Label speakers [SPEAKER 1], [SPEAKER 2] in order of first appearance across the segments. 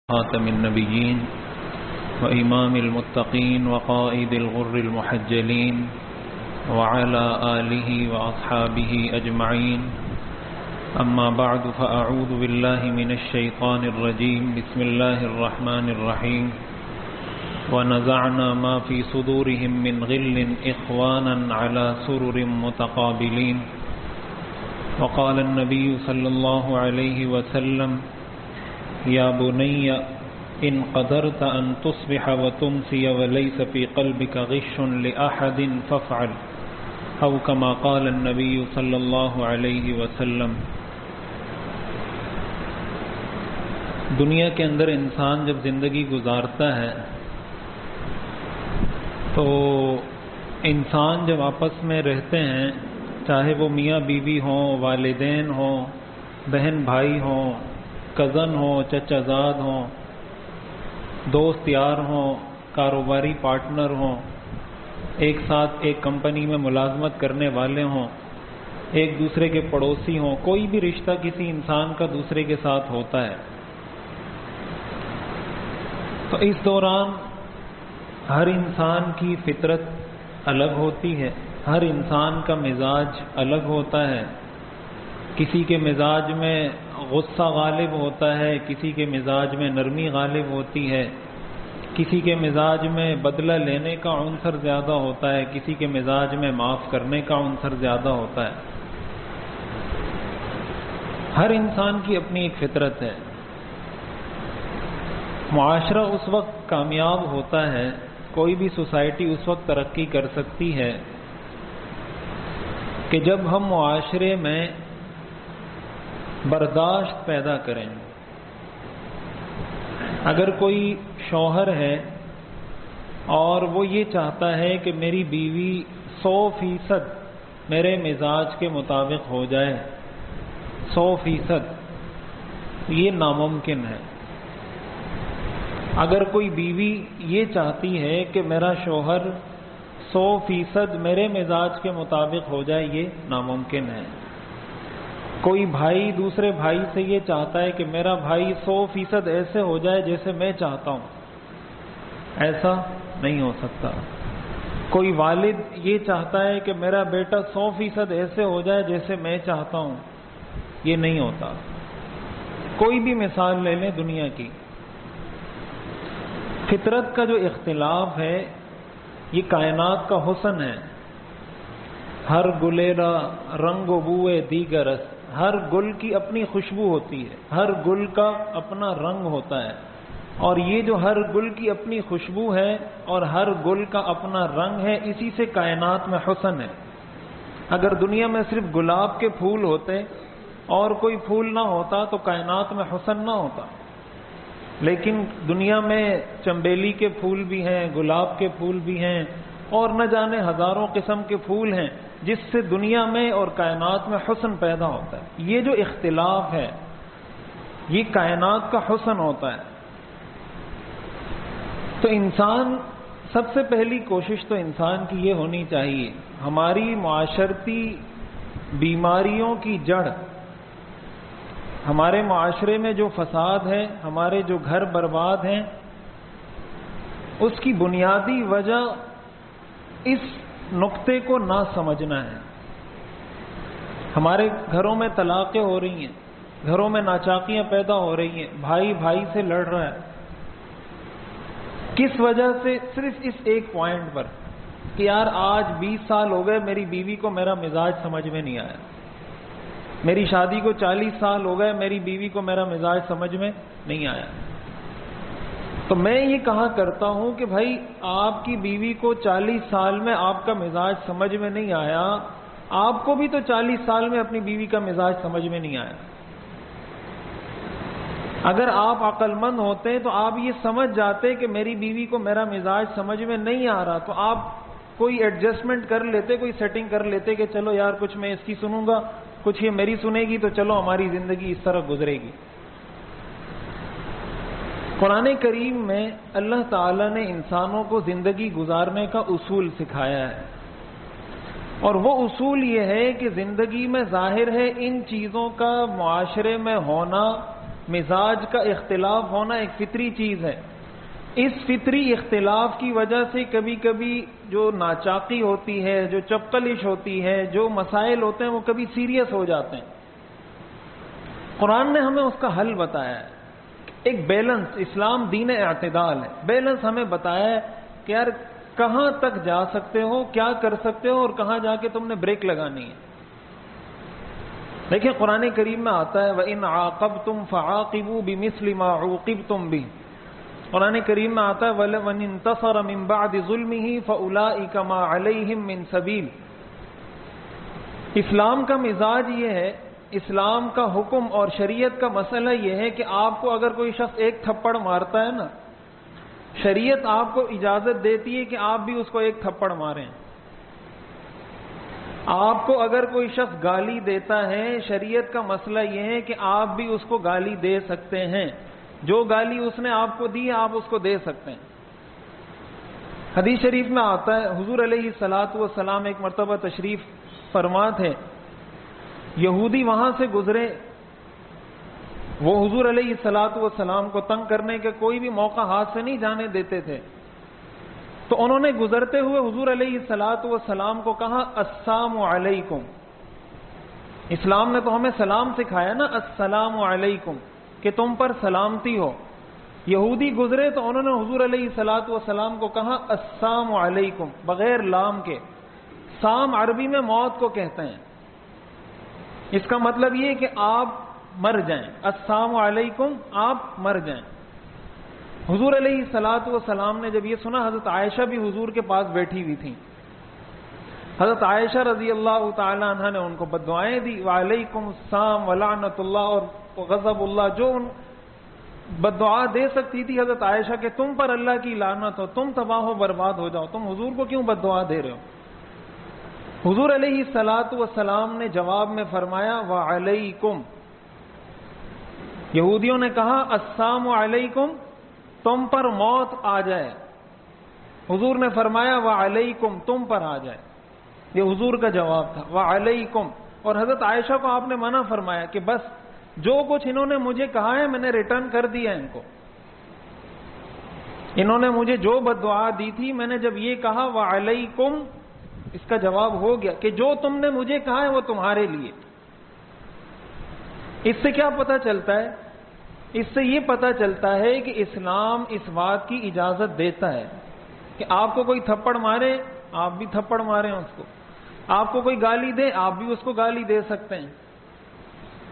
[SPEAKER 1] خاتم النبيين وإمام المتقين وقائد الغر المحجلين وعلى آله وأصحابه أجمعين أما بعد فأعوذ بالله من الشيطان الرجيم بسم الله الرحمن الرحيم ونزعنا ما في صدورهم من غل إخوانا على سرر متقابلين وقال النبي صلى الله عليه وسلم يا بني إن قدرت أن تصبح وتمسي وليس في قلبك غش لأحد فافعل أو كما قال النبي صلى الله عليه وسلم۔ دنیا کے اندر انسان جب زندگی گزارتا ہے تو انسان جب آپس میں رہتے ہیں، چاہے وہ میاں بیوی ہوں، والدین ہوں، بہن بھائی ہوں، کزن ہوں، چچا زاد ہوں، دوست یار ہوں، کاروباری پارٹنر ہوں، ایک ساتھ ایک کمپنی میں ملازمت کرنے والے ہوں، ایک دوسرے کے پڑوسی ہوں، کوئی بھی رشتہ کسی انسان کا دوسرے کے ساتھ ہوتا ہے، تو اس دوران ہر انسان کی فطرت الگ ہوتی ہے، ہر انسان کا مزاج الگ ہوتا ہے۔ کسی کے مزاج میں غصہ غالب ہوتا ہے، کسی کے مزاج میں نرمی غالب ہوتی ہے، کسی کے مزاج میں بدلہ لینے کا عنصر زیادہ ہوتا ہے، کسی کے مزاج میں معاف کرنے کا عنصر زیادہ ہوتا ہے۔ ہر انسان کی اپنی ایک فطرت ہے۔ معاشرہ اس وقت کامیاب ہوتا ہے، کوئی بھی سوسائٹی اس وقت ترقی کر سکتی ہے کہ جب ہم معاشرے میں برداشت پیدا کریں۔ اگر کوئی شوہر ہے اور وہ یہ چاہتا ہے کہ میری بیوی 100% میرے مزاج کے مطابق ہو جائے، 100%، یہ ناممکن ہے۔ اگر کوئی بیوی یہ چاہتی ہے کہ میرا شوہر 100% میرے مزاج کے مطابق ہو جائے، یہ ناممکن ہے۔ کوئی بھائی دوسرے بھائی سے یہ چاہتا ہے کہ میرا بھائی 100% ایسے ہو جائے جیسے میں چاہتا ہوں، ایسا نہیں ہو سکتا۔ کوئی والد یہ چاہتا ہے کہ میرا بیٹا 100% ایسے ہو جائے جیسے میں چاہتا ہوں، یہ نہیں ہوتا۔ کوئی بھی مثال لے لیں دنیا کی، فطرت کا جو اختلاف ہے یہ کائنات کا حسن ہے۔ ہر گلیرا رنگ و بوئے دیگر است، ہر گل کی اپنی خوشبو ہوتی ہے، ہر گل کا اپنا رنگ ہوتا ہے، اور یہ جو ہر گل کی اپنی خوشبو ہے اور ہر گل کا اپنا رنگ ہے، اسی سے کائنات میں حسن ہے۔ اگر دنیا میں صرف گلاب کے پھول ہوتے اور کوئی پھول نہ ہوتا تو کائنات میں حسن نہ ہوتا، لیکن دنیا میں چنبیلی کے پھول بھی ہیں، گلاب کے پھول بھی ہیں، اور نہ جانے ہزاروں قسم کے پھول ہیں جس سے دنیا میں اور کائنات میں حسن پیدا ہوتا ہے۔ یہ جو اختلاف ہے یہ کائنات کا حسن ہوتا ہے۔ تو انسان، سب سے پہلی کوشش تو انسان کی یہ ہونی چاہیے، ہماری معاشرتی بیماریوں کی جڑ، ہمارے معاشرے میں جو فساد ہے، ہمارے جو گھر برباد ہیں، اس کی بنیادی وجہ اس نقطے کو نہ سمجھنا ہے۔ ہمارے گھروں میں طلاقیں ہو رہی ہیں، گھروں میں ناچاکیاں پیدا ہو رہی ہیں، بھائی بھائی سے لڑ رہا ہے، کس وجہ سے؟ صرف اس ایک پوائنٹ پر کہ یار آج 20 سال ہو گئے میری بیوی کو میرا مزاج سمجھ میں نہیں آیا، میری شادی کو 40 سال ہو گئے میری بیوی کو میرا مزاج سمجھ میں نہیں آیا۔ تو میں یہ کہا کرتا ہوں کہ بھائی آپ کی بیوی کو 40 سال میں آپ کا مزاج سمجھ میں نہیں آیا، آپ کو بھی تو 40 سال میں اپنی بیوی کا مزاج سمجھ میں نہیں آیا۔ اگر آپ عقل مند ہوتے تو آپ یہ سمجھ جاتے کہ میری بیوی کو میرا مزاج سمجھ میں نہیں آ رہا، تو آپ کوئی ایڈجسٹمنٹ کر لیتے، کوئی سیٹنگ کر لیتے کہ چلو یار کچھ میں اس کی سنوں گا، کچھ یہ میری سنے گی، تو چلو ہماری زندگی اس طرح گزرے گی۔ قرآن کریم میں اللہ تعالیٰ نے انسانوں کو زندگی گزارنے کا اصول سکھایا ہے، اور وہ اصول یہ ہے کہ زندگی میں ظاہر ہے ان چیزوں کا معاشرے میں ہونا مزاج کا اختلاف ہونا ایک فطری چیز ہے. اس فطری اختلاف کی وجہ سے کبھی کبھی جو ناچاقی ہوتی ہے، جو چپقلش ہوتی ہے، جو مسائل ہوتے ہیں وہ کبھی سیریس ہو جاتے ہیں. قرآن نے ہمیں اس کا حل بتایا ہے. ایک بیلنس، اسلام دین اعتدال ہے. بیلنس ہمیں بتایا ہے کہ یار کہاں تک جا سکتے ہو، کیا کر سکتے ہو، اور کہاں جا کے تم نے بریک لگانی ہے. دیکھیں قرآن کریم میں آتا ہے وَإِنْ عَاقَبْتُمْ فَعَاقِبُوا بِمِثْلِ مَا عُوقِبْتُمْ بِهِ. قرآن کریم میں آتا ہے وَمَنِ انتَصَرَ مِن بَعْدِ ظُلْمِهِ فَأُولَٰئِكَ مَا عَلَيْهِم مِّن سَبِيلٍ. اسلام کا مزاج یہ ہے، اسلام کا حکم اور شریعت کا مسئلہ یہ ہے کہ آپ کو اگر کوئی شخص ایک تھپڑ مارتا ہے نا، شریعت آپ کو اجازت دیتی ہے کہ آپ بھی اس کو ایک تھپڑ ماریں. آپ کو اگر کوئی شخص گالی دیتا ہے، شریعت کا مسئلہ یہ ہے کہ آپ بھی اس کو گالی دے سکتے ہیں. جو گالی اس نے آپ کو دی آپ اس کو دے سکتے ہیں. حدیث شریف میں آتا ہے حضور علیہ الصلوۃ والسلام ایک مرتبہ تشریف فرما تھے، یہودی وہاں سے گزرے، وہ حضور علیہ الصلوۃ والسلام کو تنگ کرنے کے کوئی بھی موقع ہاتھ سے نہیں جانے دیتے تھے. تو انہوں نے گزرتے ہوئے حضور علیہ الصلوۃ والسلام کو کہا السلام علیکم. اسلام نے تو ہمیں سلام سکھایا نا، السلام علیکم، کہ تم پر سلامتی ہو. یہودی گزرے تو انہوں نے حضور علیہ الصلوۃ والسلام کو کہا السلام علیکم بغیر لام کے. سام عربی میں موت کو کہتے ہیں. اس کا مطلب یہ کہ آپ مر جائیں. السلام علیکم، آپ مر جائیں. حضور علیہ الصلوۃ والسلام نے جب یہ سنا، حضرت عائشہ بھی حضور کے پاس بیٹھی ہوئی تھیں. حضرت عائشہ رضی اللہ تعالی عنہ نے ان کو بد دعائیں دی، وعلیکم السلام ولعنت اللہ اور غضب اللہ، جو بد دعا دے سکتی تھی حضرت عائشہ کہ تم پر اللہ کی لعنت ہو، تم تباہ و برباد ہو جاؤ، تم حضور کو کیوں بد دعا دے رہے ہو. حضور علیہ الصلوۃ والسلام نے جواب میں فرمایا وعلیکم. یہودیوں نے کہا السلام علیکم، تم پر موت آ جائے. حضور نے فرمایا وعلیکم، تم پر آ جائے. یہ حضور کا جواب تھا، وعلیکم. اور حضرت عائشہ کو آپ نے منع فرمایا کہ بس جو کچھ انہوں نے مجھے کہا ہے میں نے ریٹرن کر دیا ان کو. انہوں نے مجھے جو بد دعا دی تھی، میں نے جب یہ کہا وعلیکم، اس کا جواب ہو گیا کہ جو تم نے مجھے کہا ہے وہ تمہارے لیے. اس سے کیا پتہ چلتا ہے؟ اس سے یہ پتہ چلتا ہے کہ اسلام اس بات کی اجازت دیتا ہے کہ آپ کو کوئی تھپڑ مارے آپ بھی تھپڑ ماریں اس کو، آپ کو کوئی گالی دے آپ بھی اس کو گالی دے سکتے ہیں.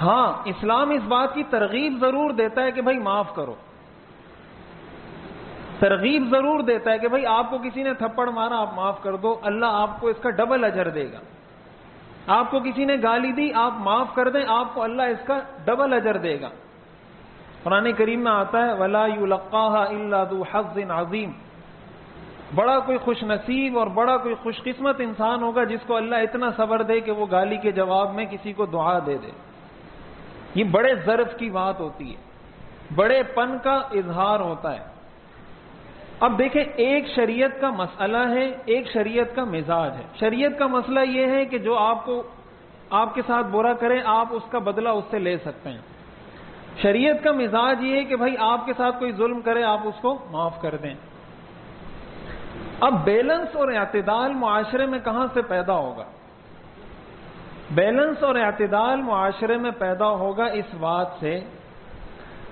[SPEAKER 1] ہاں اسلام اس بات کی ترغیب ضرور دیتا ہے کہ بھائی معاف کرو. ترغیب ضرور دیتا ہے کہ بھائی آپ کو کسی نے تھپڑ مارا آپ معاف کر دو، اللہ آپ کو اس کا ڈبل اجر دے گا. آپ کو کسی نے گالی دی آپ معاف کر دیں، آپ کو اللہ اس کا ڈبل اجر دے گا. قرآن کریم میں آتا ہے وَلَا يُلَقَّاهَا إِلَّا ذُو حَظٍّ عَظِيمٍ. بڑا کوئی خوش نصیب اور بڑا کوئی خوش قسمت انسان ہوگا جس کو اللہ اتنا صبر دے کہ وہ گالی کے جواب میں کسی کو دعا دے دے. یہ بڑے ظرف کی بات ہوتی ہے، بڑے پن کا اظہار ہوتا ہے. اب دیکھیں ایک شریعت کا مسئلہ ہے، ایک شریعت کا مزاج ہے. شریعت کا مسئلہ یہ ہے کہ جو آپ کے ساتھ برا کرے آپ اس کا بدلہ اس سے لے سکتے ہیں. شریعت کا مزاج یہ ہے کہ بھائی آپ کے ساتھ کوئی ظلم کرے آپ اس کو معاف کر دیں. اب بیلنس اور اعتدال معاشرے میں کہاں سے پیدا ہوگا؟ بیلنس اور اعتدال معاشرے میں پیدا ہوگا اس بات سے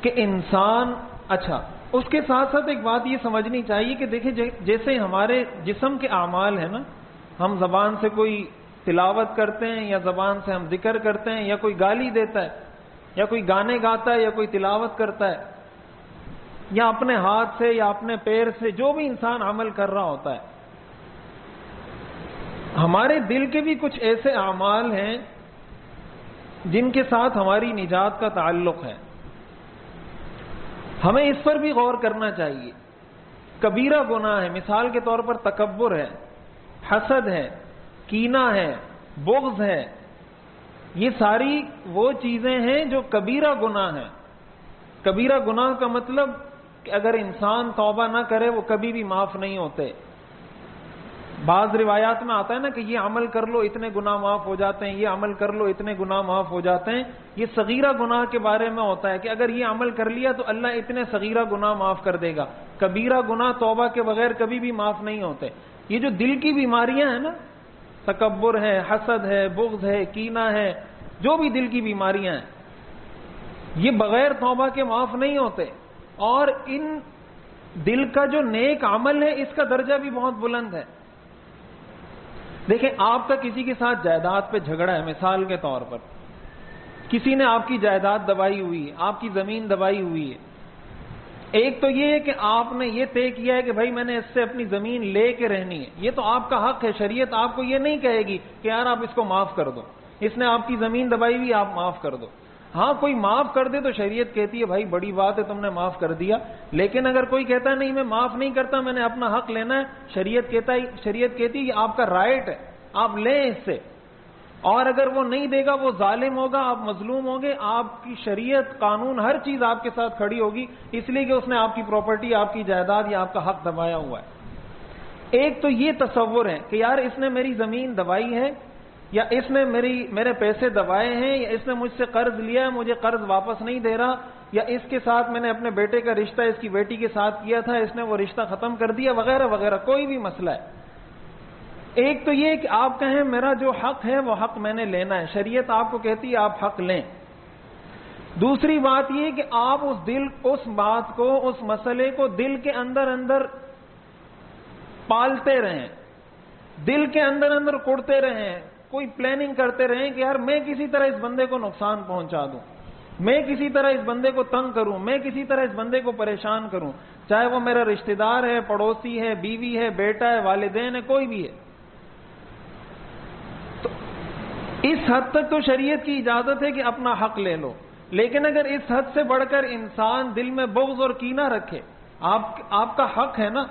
[SPEAKER 1] کہ انسان، اچھا اس کے ساتھ ساتھ ایک بات یہ سمجھنی چاہیے کہ دیکھیں جیسے ہمارے جسم کے اعمال ہیں نا، ہم زبان سے کوئی تلاوت کرتے ہیں یا زبان سے ہم ذکر کرتے ہیں یا کوئی گالی دیتا ہے یا کوئی گانے گاتا ہے یا کوئی تلاوت کرتا ہے یا اپنے ہاتھ سے یا اپنے پیر سے جو بھی انسان عمل کر رہا ہوتا ہے، ہمارے دل کے بھی کچھ ایسے اعمال ہیں جن کے ساتھ ہماری نجات کا تعلق ہے. ہمیں اس پر بھی غور کرنا چاہیے. کبیرہ گناہ ہے، مثال کے طور پر تکبر ہے، حسد ہے، کینہ ہے، بغض ہے. یہ ساری وہ چیزیں ہیں جو کبیرہ گناہ ہیں. کبیرہ گناہ کا مطلب کہ اگر انسان توبہ نہ کرے وہ کبھی بھی معاف نہیں ہوتے. بعض روایات میں آتا ہے نا کہ یہ عمل کر لو اتنے گناہ معاف ہو جاتے ہیں، یہ عمل کر لو اتنے گناہ معاف ہو جاتے ہیں. یہ صغیرہ گناہ کے بارے میں ہوتا ہے کہ اگر یہ عمل کر لیا تو اللہ اتنے صغیرہ گناہ معاف کر دے گا. کبیرہ گناہ توبہ کے بغیر کبھی بھی معاف نہیں ہوتے. یہ جو دل کی بیماریاں ہیں نا، تکبر ہے، حسد ہے، بغض ہے، کینہ ہے، جو بھی دل کی بیماریاں ہیں، یہ بغیر توبہ کے معاف نہیں ہوتے. اور ان دل کا جو نیک عمل ہے اس کا درجہ بھی بہت بلند ہے. دیکھیں، آپ کا کسی کے ساتھ جائیداد پہ جھگڑا ہے، مثال کے طور پر کسی نے آپ کی جائیداد دبائی ہوئی ہے، آپ کی زمین دبائی ہوئی ہے. ایک تو یہ ہے کہ آپ نے یہ طے کیا ہے کہ بھائی میں نے اس سے اپنی زمین لے کے رہنی ہے، یہ تو آپ کا حق ہے. شریعت آپ کو یہ نہیں کہے گی کہ یار آپ اس کو معاف کر دو، اس نے آپ کی زمین دبائی ہوئی آپ معاف کر دو. ہاں کوئی معاف کر دے تو شریعت کہتی ہے بھائی بڑی بات ہے تم نے معاف کر دیا. لیکن اگر کوئی کہتا ہے نہیں میں معاف نہیں کرتا، میں نے اپنا حق لینا ہے، شریعت کہتی ہے یہ آپ کا رائٹ ہے، آپ لیں اس سے. اور اگر وہ نہیں دے گا وہ ظالم ہوگا، آپ مظلوم ہوں گے. آپ کی شریعت، قانون، ہر چیز آپ کے ساتھ کھڑی ہوگی اس لیے کہ اس نے آپ کی پراپرٹی، آپ کی جائیداد یا آپ کا حق دبایا ہوا ہے. ایک تو یہ تصور ہے کہ یار اس نے میری زمین دبائی ہے، یا اس نے میرے پیسے دبائے ہیں، یا اس نے مجھ سے قرض لیا ہے، مجھے قرض واپس نہیں دے رہا، یا اس کے ساتھ میں نے اپنے بیٹے کا رشتہ اس کی بیٹی کے ساتھ کیا تھا، اس نے وہ رشتہ ختم کر دیا، وغیرہ وغیرہ، کوئی بھی مسئلہ ہے. ایک تو یہ کہ آپ کہیں میرا جو حق ہے وہ حق میں نے لینا ہے، شریعت آپ کو کہتی ہے آپ حق لیں. دوسری بات یہ کہ آپ اس بات کو، اس مسئلے کو دل کے اندر اندر پالتے رہیں، دل کے اندر اندر کڑتے رہیں، کوئی پلاننگ کرتے رہیں کہ یار میں کسی طرح اس بندے کو نقصان پہنچا دوں، میں کسی طرح اس بندے کو تنگ کروں، میں کسی طرح اس بندے کو پریشان کروں، چاہے وہ میرا رشتہ دار ہے، پڑوسی ہے، بیوی ہے، بیٹا ہے، والدین ہے، کوئی بھی ہے. تو اس حد تک تو شریعت کی اجازت ہے کہ اپنا حق لے لو. لیکن اگر اس حد سے بڑھ کر انسان دل میں بغض اور کینہ رکھے، آپ کا حق ہے نا،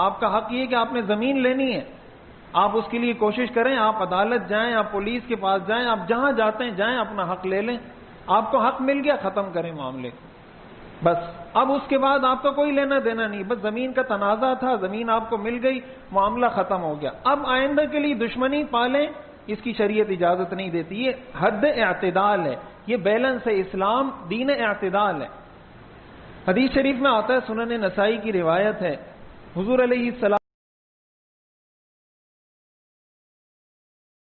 [SPEAKER 1] آپ کا حق یہ ہے کہ آپ نے زمین لینی ہے، آپ اس کے لیے کوشش کریں، آپ عدالت جائیں، آپ پولیس کے پاس جائیں، آپ جہاں جاتے ہیں جائیں، اپنا حق لے لیں. آپ کو حق مل گیا، ختم کریں معاملے کو. بس اب اس کے بعد آپ کا کوئی لینا دینا نہیں، بس زمین کا تنازع تھا، زمین آپ کو مل گئی، معاملہ ختم ہو گیا. اب آئندہ کے لیے دشمنی پالیں، اس کی شریعت اجازت نہیں دیتی. یہ حد اعتدال ہے، یہ بیلنس ہے. اسلام دین اعتدال ہے. حدیث شریف میں آتا ہے، سنن نسائی کی روایت ہے، حضور علیہ السلام